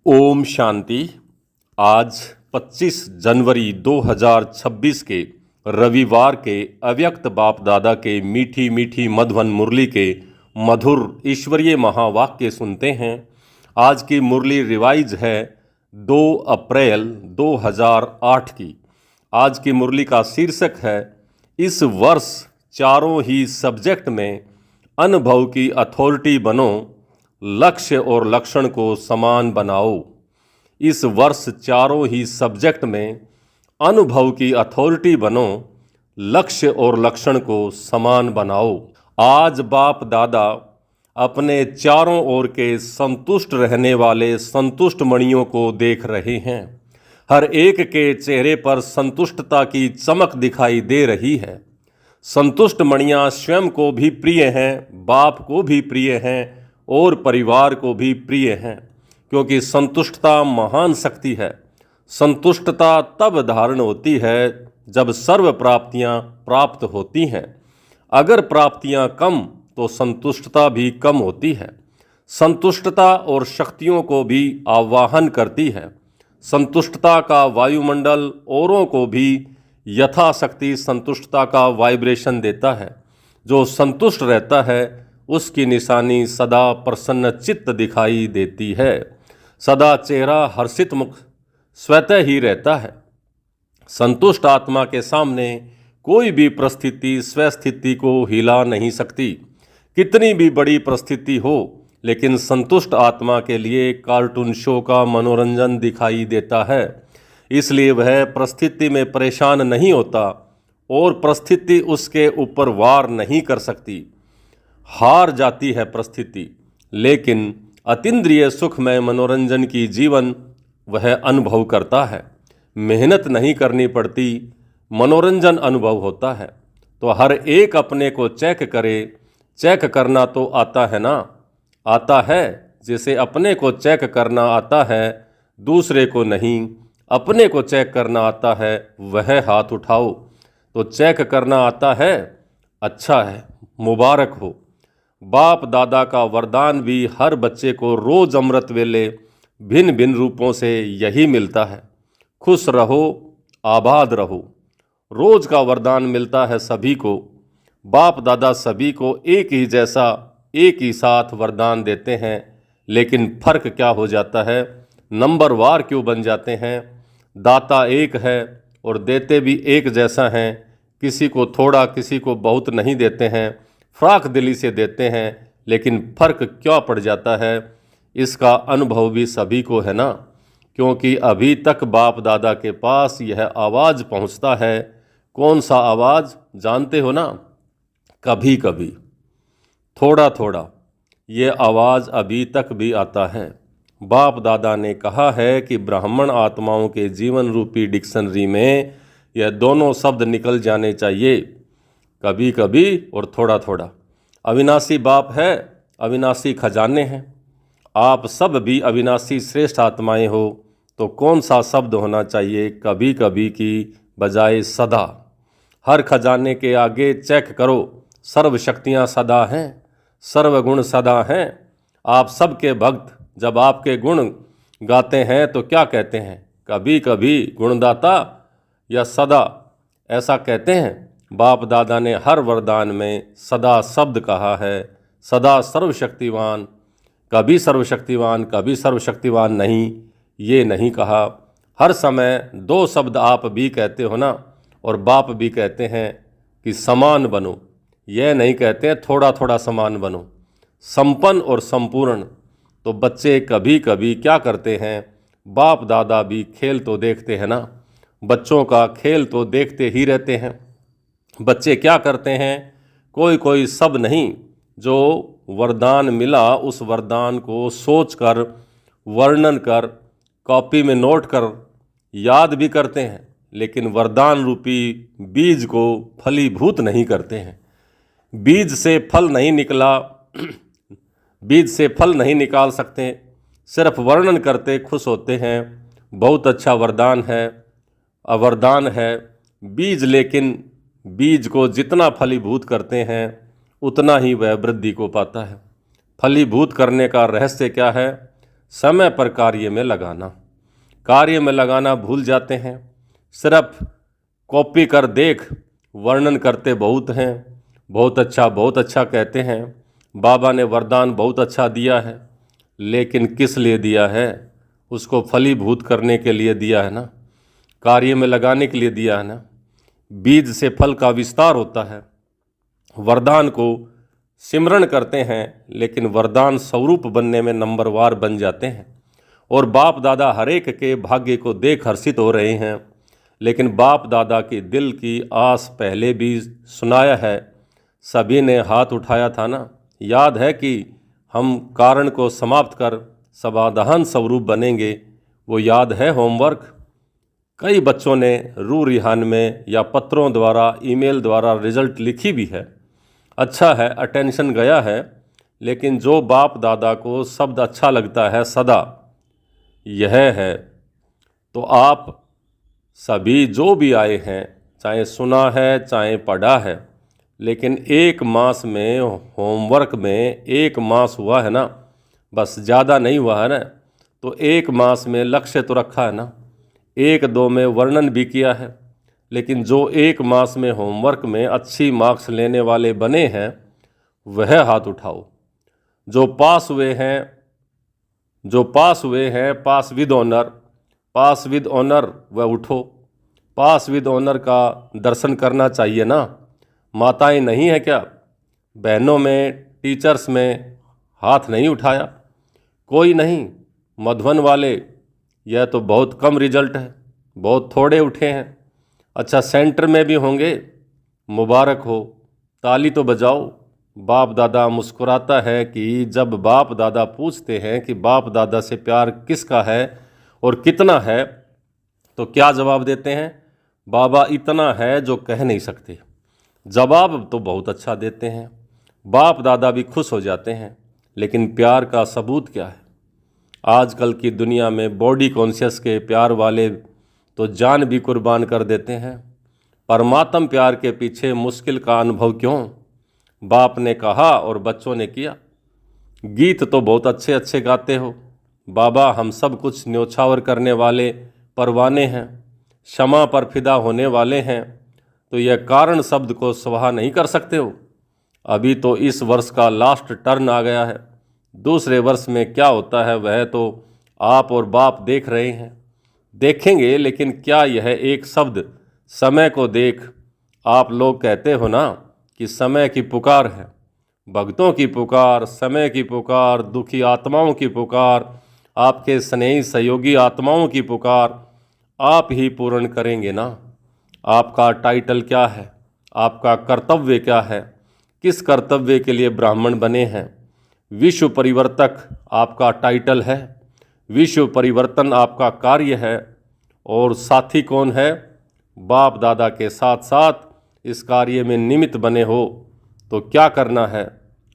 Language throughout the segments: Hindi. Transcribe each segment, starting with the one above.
ओम शांति। आज 25 जनवरी 2026 के रविवार के अव्यक्त बाप दादा के मीठी मीठी मधुवन मुरली के मधुर ईश्वरीय महावाक्य सुनते हैं। आज की मुरली रिवाइज है 2 अप्रैल 2008 की। आज की मुरली का शीर्षक है, इस वर्ष चारों ही सब्जेक्ट में अनुभव की अथॉरिटी बनो, लक्ष्य और लक्षण को समान बनाओ। इस वर्ष चारों ही सब्जेक्ट में अनुभव की अथॉरिटी बनो, लक्ष्य और लक्षण को समान बनाओ। आज बाप दादा अपने चारों ओर के संतुष्ट रहने वाले संतुष्ट मणियों को देख रहे हैं। हर एक के चेहरे पर संतुष्टता की चमक दिखाई दे रही है। संतुष्ट मणियाँ स्वयं को भी प्रिय हैं, बाप को भी प्रिय हैं और परिवार को भी प्रिय हैं, क्योंकि संतुष्टता महान शक्ति है। संतुष्टता तब धारण होती है जब सर्व प्राप्तियां प्राप्त होती हैं। अगर प्राप्तियां कम तो संतुष्टता भी कम होती है। संतुष्टता और शक्तियों को भी आवाहन करती है। संतुष्टता का वायुमंडल औरों को भी यथाशक्ति संतुष्टता का वाइब्रेशन देता है। जो संतुष्ट रहता है उसकी निशानी सदा प्रसन्न चित्त दिखाई देती है। सदा चेहरा हर्षित मुख स्वतः ही रहता है। संतुष्ट आत्मा के सामने कोई भी परिस्थिति स्वस्थिति को हिला नहीं सकती। कितनी भी बड़ी परिस्थिति हो, लेकिन संतुष्ट आत्मा के लिए कार्टून शो का मनोरंजन दिखाई देता है। इसलिए वह परिस्थिति में परेशान नहीं होता और परिस्थिति उसके ऊपर वार नहीं कर सकती। हार जाती है परिस्थिति, लेकिन अतीन्द्रिय सुखमय मनोरंजन की जीवन वह अनुभव करता है। मेहनत नहीं करनी पड़ती, मनोरंजन अनुभव होता है। तो हर एक अपने को चेक करे। चेक करना तो आता है ना? आता है। जैसे अपने को चेक करना आता है, दूसरे को नहीं। अपने को चेक करना आता है, वह हाथ उठाओ। तो चेक करना आता है, अच्छा है, मुबारक हो। बाप दादा का वरदान भी हर बच्चे को रोज अमृत वेले भिन्न भिन्न रूपों से यही मिलता है, खुश रहो, आबाद रहो। रोज का वरदान मिलता है सभी को। बाप दादा सभी को एक ही जैसा एक ही साथ वरदान देते हैं, लेकिन फर्क क्या हो जाता है? नंबरवार क्यों बन जाते हैं? दाता एक है और देते भी एक जैसा हैं। किसी को थोड़ा, किसी को बहुत नहीं देते हैं, फ्राक दिली से देते हैं, लेकिन फ़र्क क्या पड़ जाता है? इसका अनुभव भी सभी को है ना, क्योंकि अभी तक बाप दादा के पास यह आवाज़ पहुंचता है। कौन सा आवाज़ जानते हो ना? कभी कभी, थोड़ा थोड़ा, ये आवाज़ अभी तक भी आता है। बाप दादा ने कहा है कि ब्राह्मण आत्माओं के जीवन रूपी डिक्शनरी में यह दोनों शब्द निकल जाने चाहिए, कभी कभी और थोड़ा थोड़ा। अविनाशी बाप है, अविनाशी खजाने हैं। आप सब भी अविनाशी श्रेष्ठ आत्माएं हो, तो कौन सा शब्द होना चाहिए? कभी कभी की बजाय सदा। हर खजाने के आगे चेक करो, सर्व शक्तियाँ सदा हैं, सर्वगुण सदा हैं। आप सबके भक्त जब आपके गुण गाते हैं तो क्या कहते हैं? कभी कभी गुणदाता या सदा, ऐसा कहते हैं। बाप दादा ने हर वरदान में सदा शब्द कहा है। सदा सर्वशक्तिवान, कभी सर्वशक्तिवान, कभी सर्वशक्तिवान नहीं, ये नहीं कहा। हर समय दो शब्द आप भी कहते हो ना, और बाप भी कहते हैं कि समान बनो। यह नहीं कहते हैं थोड़ा थोड़ा समान बनो, संपन्न और संपूर्ण। तो बच्चे कभी कभी क्या करते हैं? बाप दादा भी खेल तो देखते हैं ना, बच्चों का खेल तो देखते ही रहते हैं। बच्चे क्या करते हैं? कोई कोई सब नहीं, जो वरदान मिला उस वरदान को सोचकर, वर्णन कर, कॉपी में नोट कर याद भी करते हैं, लेकिन वरदान रूपी बीज को फलीभूत नहीं करते हैं। बीज से फल नहीं निकला, बीज से फल नहीं निकाल सकते, सिर्फ वर्णन करते खुश होते हैं। बहुत अच्छा वरदान है, वरदान है बीज, लेकिन बीज को जितना फलीभूत करते हैं उतना ही वह वृद्धि को पाता है। फलीभूत करने का रहस्य क्या है? समय पर कार्य में लगाना। कार्य में लगाना भूल जाते हैं, सिर्फ कॉपी कर देख वर्णन करते बहुत हैं, बहुत अच्छा कहते हैं। बाबा ने वरदान बहुत अच्छा दिया है, लेकिन किस लिए दिया है? उसको फलीभूत करने के लिए दिया है ना, कार्य में लगाने के लिए दिया है ना। बीज से फल का विस्तार होता है। वरदान को सिमरण करते हैं, लेकिन वरदान स्वरूप बनने में नंबरवार बन जाते हैं। और बाप दादा हरेक के भाग्य को देख हर्षित हो रहे हैं, लेकिन बाप दादा की दिल की आस पहले भी सुनाया है। सभी ने हाथ उठाया था ना, याद है कि हम कारण को समाप्त कर समाधान स्वरूप बनेंगे, वो याद है होमवर्क? कई बच्चों ने रू रिहान में या पत्रों द्वारा, ईमेल द्वारा रिजल्ट लिखी भी है। अच्छा है, अटेंशन गया है, लेकिन जो बाप दादा को शब्द अच्छा लगता है सदा, यह है। तो आप सभी जो भी आए हैं, चाहे सुना है चाहे पढ़ा है, लेकिन एक मास में होमवर्क में 1 मास हुआ है ना, बस ज़्यादा नहीं हुआ है ना। तो 1 मास में लक्ष्य तो रखा है ना, 1-2 में वर्णन भी किया है, लेकिन जो 1 मास में होमवर्क में अच्छी मार्क्स लेने वाले बने हैं वह हाथ उठाओ। जो पास हुए हैं पास विद ऑनर वह उठो। पास विद ऑनर का दर्शन करना चाहिए ना। माताएं नहीं है क्या? बहनों में, टीचर्स में हाथ नहीं उठाया? कोई नहीं? मधुबन वाले, यह तो बहुत कम रिजल्ट है, बहुत थोड़े उठे हैं। अच्छा, सेंटर में भी होंगे, मुबारक हो, ताली तो बजाओ। बाप दादा मुस्कुराता है कि जब बाप दादा पूछते हैं कि बाप दादा से प्यार किसका है और कितना है, तो क्या जवाब देते हैं? बाबा इतना है जो कह नहीं सकते। जवाब तो बहुत अच्छा देते हैं, बाप दादा भी खुश हो जाते हैं, लेकिन प्यार का सबूत क्या है? आजकल की दुनिया में बॉडी कॉन्शियस के प्यार वाले तो जान भी कुर्बान कर देते हैं। परमात्म प्यार के पीछे मुश्किल का अनुभव क्यों? बाप ने कहा और बच्चों ने किया। गीत तो बहुत अच्छे अच्छे गाते हो बाबा, हम सब कुछ न्योछावर करने वाले परवाने हैं, क्षमा पर फिदा होने वाले हैं, तो यह कारण शब्द को स्वाहा नहीं कर सकते हो? अभी तो इस वर्ष का लास्ट टर्न आ गया है, दूसरे वर्ष में क्या होता है वह तो आप और बाप देख रहे हैं, देखेंगे। लेकिन क्या यह एक शब्द समय को देख, आप लोग कहते हो ना कि समय की पुकार है, भक्तों की पुकार, समय की पुकार, दुखी आत्माओं की पुकार, आपके स्नेही सहयोगी आत्माओं की पुकार आप ही पूर्ण करेंगे ना। आपका टाइटल क्या है? आपका कर्तव्य क्या है? किस कर्तव्य के लिए ब्राह्मण बने हैं? विश्व परिवर्तक आपका टाइटल है, विश्व परिवर्तन आपका कार्य है। और साथी कौन है? बाप दादा के साथ साथ इस कार्य में निमित्त बने हो। तो क्या करना है?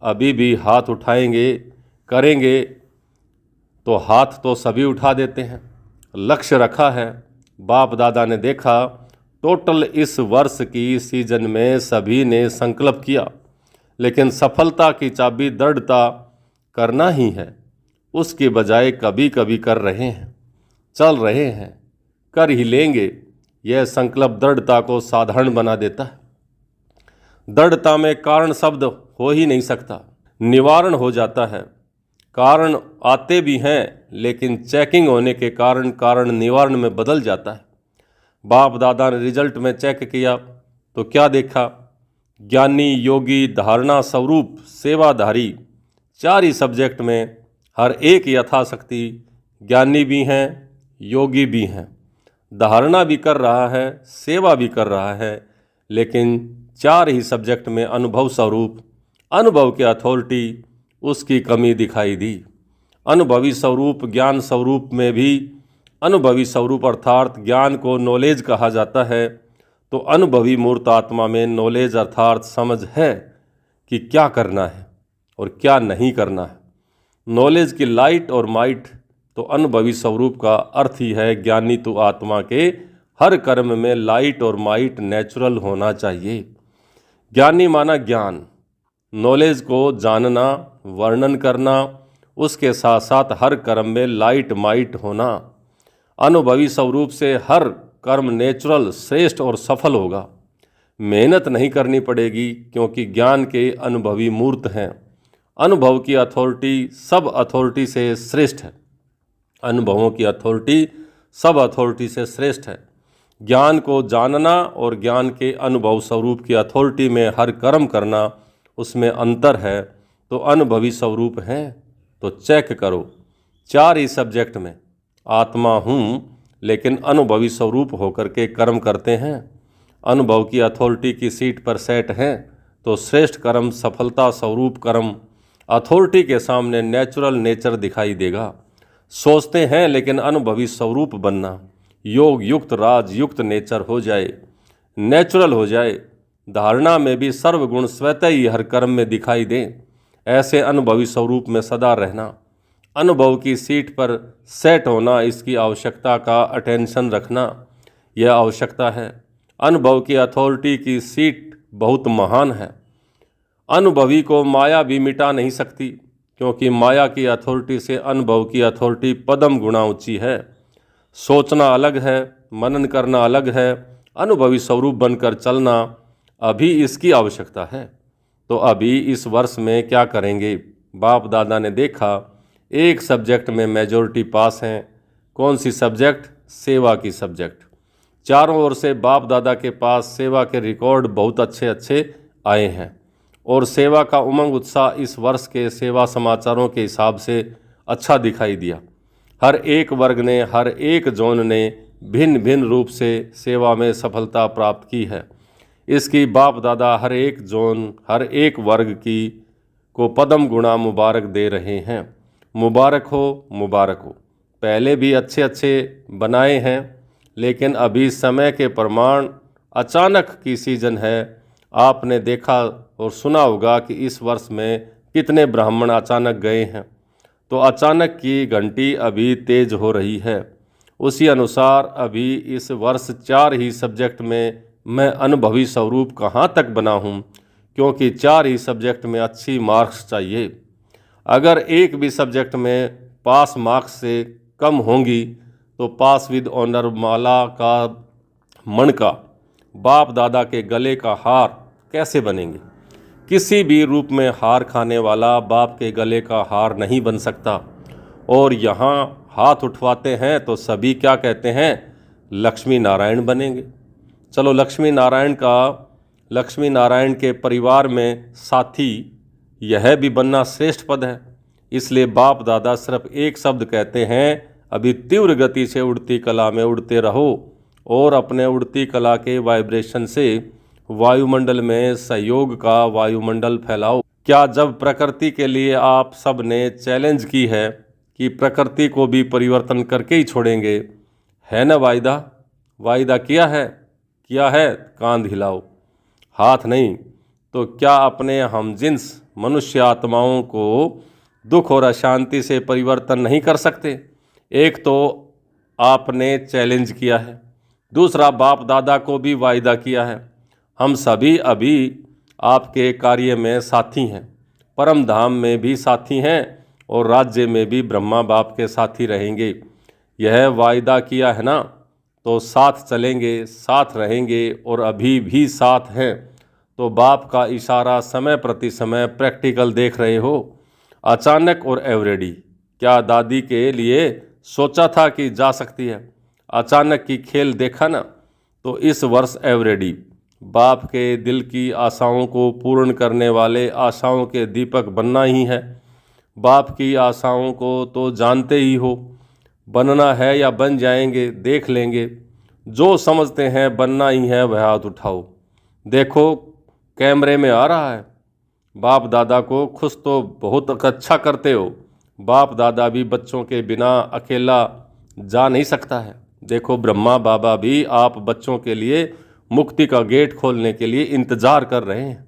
अभी भी हाथ उठाएंगे, करेंगे? तो हाथ तो सभी उठा देते हैं। लक्ष्य रखा है, बाप दादा ने देखा, टोटल इस वर्ष की सीजन में सभी ने संकल्प किया, लेकिन सफलता की चाबी दृढ़ता करना ही है, उसके बजाय कभी कभी कर रहे हैं, चल रहे हैं, कर ही लेंगे। यह संकल्प दृढ़ता को साधारण बना देता है। दृढ़ता में कारण शब्द हो ही नहीं सकता, निवारण हो जाता है। कारण आते भी हैं, लेकिन चेकिंग होने के कारण कारण निवारण में बदल जाता है। बाप दादा ने रिजल्ट में चेक किया तो क्या देखा? ज्ञानी, योगी, धारणा स्वरूप, सेवाधारी, 4 ही सब्जेक्ट में हर एक यथाशक्ति ज्ञानी भी हैं, योगी भी हैं, धारणा भी कर रहा है, सेवा भी कर रहा है, लेकिन 4 ही सब्जेक्ट में अनुभव स्वरूप, अनुभव के अथॉरिटी उसकी कमी दिखाई दी। अनुभवी स्वरूप, ज्ञान स्वरूप में भी, अनुभवी स्वरूप अर्थात ज्ञान को नॉलेज कहा जाता है, तो अनुभवी मूर्त आत्मा में नॉलेज अर्थात समझ है कि क्या करना है और क्या नहीं करना है। नॉलेज की लाइट और माइट तो अनुभवी स्वरूप का अर्थ ही है। ज्ञानी तो आत्मा के हर कर्म में लाइट और माइट नेचुरल होना चाहिए। ज्ञानी माना ज्ञान, नॉलेज को जानना, वर्णन करना उसके साथ साथ हर कर्म में लाइट माइट होना। अनुभवी स्वरूप से हर कर्म नेचुरल, श्रेष्ठ और सफल होगा। मेहनत नहीं करनी पड़ेगी क्योंकि ज्ञान के अनुभवी मूर्त हैं। अनुभव की अथॉरिटी सब अथॉरिटी से श्रेष्ठ है। अनुभवों की अथॉरिटी सब अथॉरिटी से श्रेष्ठ है। ज्ञान को जानना और ज्ञान के अनुभव स्वरूप की अथॉरिटी में हर कर्म करना, उसमें अंतर है। तो अनुभवी स्वरूप हैं तो चेक करो। 4 ही सब्जेक्ट में आत्मा हूँ लेकिन अनुभवी स्वरूप होकर के कर्म करते हैं। अनुभव की अथॉरिटी की सीट पर सेट हैं तो श्रेष्ठ कर्म, सफलता स्वरूप कर्म अथॉरिटी के सामने नेचुरल नेचर दिखाई देगा। सोचते हैं लेकिन अनुभवी स्वरूप बनना, योग युक्त राजयुक्त नेचर हो जाए, नेचुरल हो जाए, धारणा में भी सर्वगुण स्वतः ही हर कर्म में दिखाई दें, ऐसे अनुभवी स्वरूप में सदा रहना। अनुभव की सीट पर सेट होना, इसकी आवश्यकता का अटेंशन रखना, यह आवश्यकता है। अनुभव की अथॉरिटी की सीट बहुत महान है। अनुभवी को माया भी मिटा नहीं सकती क्योंकि माया की अथॉरिटी से अनुभव की अथॉरिटी पदम गुना ऊंची है। सोचना अलग है, मनन करना अलग है, अनुभवी स्वरूप बनकर चलना अभी इसकी आवश्यकता है। तो अभी इस वर्ष में क्या करेंगे? बाप दादा ने देखा एक सब्जेक्ट में मेजॉरिटी पास हैं। कौन सी सब्जेक्ट? सेवा की सब्जेक्ट। चारों ओर से बाप दादा के पास सेवा के रिकॉर्ड बहुत अच्छे अच्छे आए हैं और सेवा का उमंग उत्साह इस वर्ष के सेवा समाचारों के हिसाब से अच्छा दिखाई दिया। हर एक वर्ग ने, हर एक जोन ने भिन्न भिन्न रूप से सेवा में सफलता प्राप्त की है। इसकी बाप दादा हर एक जोन, हर एक वर्ग की को पदम गुणा मुबारक दे रहे हैं। मुबारक हो, मुबारक हो। पहले भी अच्छे अच्छे बनाए हैं लेकिन अभी समय के प्रमाण अचानक की सीजन है। आपने देखा और सुना होगा कि इस वर्ष में कितने ब्राह्मण अचानक गए हैं। तो अचानक की घंटी अभी तेज हो रही है। उसी अनुसार अभी इस वर्ष 4 ही सब्जेक्ट में मैं अनुभवी स्वरूप कहाँ तक बना हूँ, क्योंकि 4 ही सब्जेक्ट में अच्छी मार्क्स चाहिए। अगर एक भी सब्जेक्ट में पास मार्क्स से कम होंगी तो पास विद ऑनर माला का मणका, बाप दादा के गले का हार कैसे बनेंगे? किसी भी रूप में हार खाने वाला बाप के गले का हार नहीं बन सकता। और यहाँ हाथ उठवाते हैं तो सभी क्या कहते हैं? लक्ष्मी नारायण बनेंगे। चलो, लक्ष्मी नारायण के परिवार में साथी यह भी बनना श्रेष्ठ पद है। इसलिए बाप दादा सिर्फ एक शब्द कहते हैं, अभी तीव्र गति से उड़ती कला में उड़ते रहो और अपने उड़ती कला के वाइब्रेशन से वायुमंडल में सहयोग का वायुमंडल फैलाओ। क्या जब प्रकृति के लिए आप सब ने चैलेंज की है कि प्रकृति को भी परिवर्तन करके ही छोड़ेंगे, है ना वायदा? वायदा किया है? कांध हिलाओ, हाथ नहीं। तो क्या अपने हमजिन्स मनुष्य आत्माओं को दुख और अशांति से परिवर्तन नहीं कर सकते? एक तो आपने चैलेंज किया है, दूसरा बाप दादा को भी वायदा किया है। हम सभी अभी आपके कार्य में साथी हैं, परम धाम में भी साथी हैं और राज्य में भी ब्रह्मा बाप के साथी रहेंगे। यह वायदा किया है ना, तो साथ चलेंगे, साथ रहेंगे और अभी भी साथ हैं। तो बाप का इशारा समय प्रति समय प्रैक्टिकल देख रहे हो। अचानक और एवरेडी, क्या दादी के लिए सोचा था कि जा सकती है? अचानक की खेल देखा ना। तो इस वर्ष एवरेडी बाप के दिल की आशाओं को पूर्ण करने वाले आशाओं के दीपक बनना ही है। बाप की आशाओं को तो जानते ही हो, बनना है या बन जाएंगे देख लेंगे। जो समझते हैं बनना ही है वह हाथ उठाओ। देखो कैमरे में आ रहा है। बाप दादा को खुश तो बहुत अच्छा करते हो। बाप दादा भी बच्चों के बिना अकेला जा नहीं सकता है। देखो ब्रह्मा बाबा भी आप बच्चों के लिए मुक्ति का गेट खोलने के लिए इंतज़ार कर रहे हैं।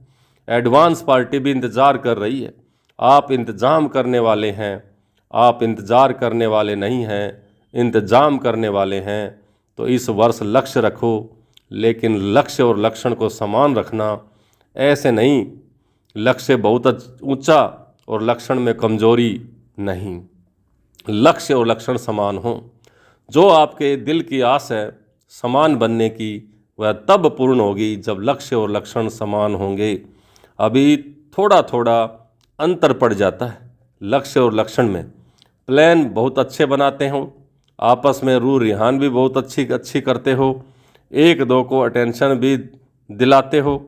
एडवांस पार्टी भी इंतज़ार कर रही है। आप इंतज़ाम करने वाले हैं, आप इंतज़ार करने वाले नहीं हैं, इंतज़ाम करने वाले हैं। तो इस वर्ष लक्ष्य रखो, लेकिन लक्ष्य और लक्षण को समान रखना। ऐसे नहीं लक्ष्य बहुत ऊंचा और लक्षण में कमजोरी नहीं। लक्ष्य और लक्षण समान हों। जो आपके दिल की आस है समान बनने की, वह तब पूर्ण होगी जब लक्ष्य और लक्षण समान होंगे। अभी थोड़ा थोड़ा अंतर पड़ जाता है लक्ष्य और लक्षण में। प्लान बहुत अच्छे बनाते हो, आपस में रूह रिहान भी बहुत अच्छी करते हो, एक दो को अटेंशन भी दिलाते हो।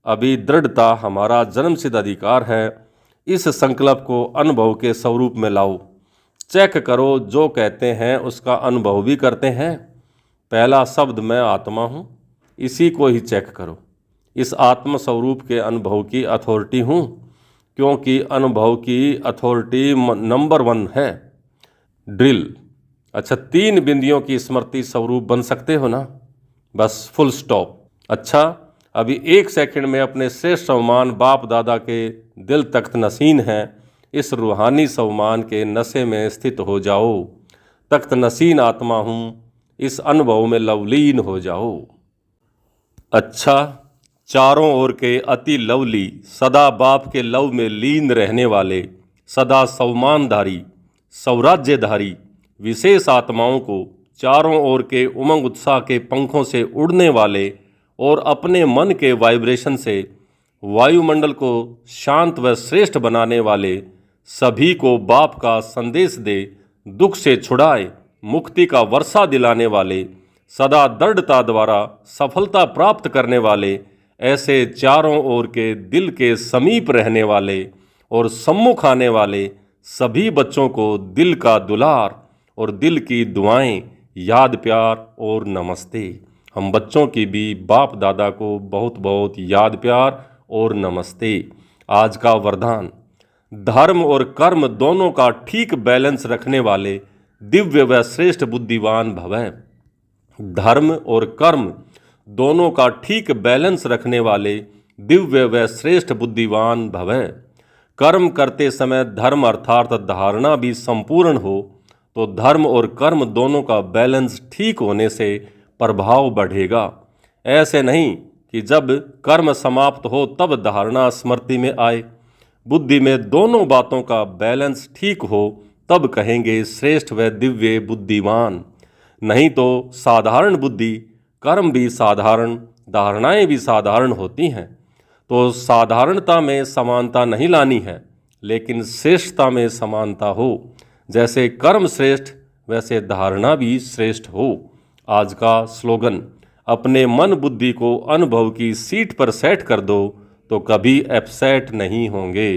अभी दृढ़ता हमारा जन्मसिद्ध अधिकार है। इस संकल्प को अनुभव के स्वरूप में लाओ। चेक करो, जो कहते हैं उसका अनुभव भी करते हैं। पहला शब्द मैं आत्मा हूँ, इसी को ही चेक करो। इस आत्म स्वरूप के अनुभव की अथॉरिटी हूँ, क्योंकि अनुभव की अथॉरिटी नंबर 1 है ड्रिल। अच्छा, 3 बिंदियों की स्मृति स्वरूप बन सकते हो ना? बस फुल स्टॉप। अच्छा, अभी 1 सेकंड में अपने श्रेष्ठ सम्मान बाप दादा के दिल तख्त नसीन हैं, इस रूहानी सम्मान के नशे में स्थित हो जाओ। तख्त नसीन आत्मा हूँ, इस अनुभव में लवलीन हो जाओ। अच्छा, चारों ओर के अति लवली सदा बाप के लव में लीन रहने वाले, सदा सम्मानधारी सौराज्यधारी विशेष आत्माओं को, चारों ओर के उमंग उत्साह के पंखों से उड़ने वाले और अपने मन के वाइब्रेशन से वायुमंडल को शांत व श्रेष्ठ बनाने वाले सभी को बाप का संदेश दे, दुख से छुड़ाए, मुक्ति का वर्षा दिलाने वाले, सदा दृढ़ता द्वारा सफलता प्राप्त करने वाले, ऐसे चारों ओर के दिल के समीप रहने वाले और सम्मुख आने वाले सभी बच्चों को दिल का दुलार और दिल की दुआएं, याद, प्यार और नमस्ते। हम बच्चों की भी बाप दादा को बहुत बहुत याद, प्यार और नमस्ते। आज का वरदान, धर्म और कर्म दोनों का ठीक बैलेंस रखने वाले दिव्य व श्रेष्ठ बुद्धिमान भवै। धर्म और कर्म दोनों का ठीक बैलेंस रखने वाले दिव्य व श्रेष्ठ बुद्धिमान भवै। कर्म करते समय धर्म अर्थात धारणा भी संपूर्ण हो, तो धर्म और कर्म दोनों का बैलेंस ठीक होने से प्रभाव बढ़ेगा। ऐसे नहीं कि जब कर्म समाप्त हो तब धारणा स्मृति में आए। बुद्धि में दोनों बातों का बैलेंस ठीक हो तब कहेंगे श्रेष्ठ व दिव्य बुद्धिमान। नहीं तो साधारण बुद्धि, कर्म भी साधारण, धारणाएं भी साधारण होती हैं। तो साधारणता में समानता नहीं लानी है, लेकिन श्रेष्ठता में समानता हो। जैसे कर्म श्रेष्ठ, वैसे धारणा भी श्रेष्ठ हो। आज का स्लोगन, अपने मन बुद्धि को अनुभव की सीट पर सेट कर दो तो कभी अपसेट नहीं होंगे।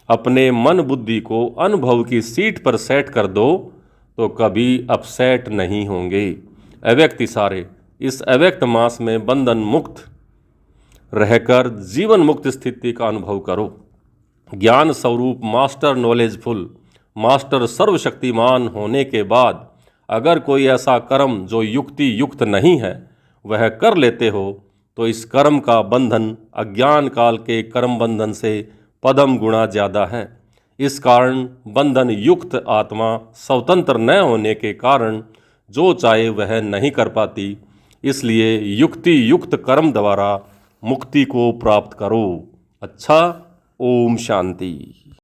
अपने मन बुद्धि को अनुभव की सीट पर सेट कर दो तो कभी अपसेट नहीं होंगे। अव्यक्त इशारे, इस अव्यक्त मास में बंधन मुक्त रहकर जीवन मुक्त स्थिति का अनुभव करो। ज्ञान स्वरूप मास्टर नॉलेजफुल, मास्टर सर्वशक्तिमान होने के बाद अगर कोई ऐसा कर्म जो युक्ति युक्त नहीं है वह कर लेते हो, तो इस कर्म का बंधन अज्ञान काल के कर्म बंधन से पदम गुणा ज़्यादा है। इस कारण बंधन युक्त आत्मा स्वतंत्र न होने के कारण जो चाहे वह नहीं कर पाती। इसलिए युक्ति युक्त कर्म द्वारा मुक्ति को प्राप्त करो। अच्छा, ओम शांति।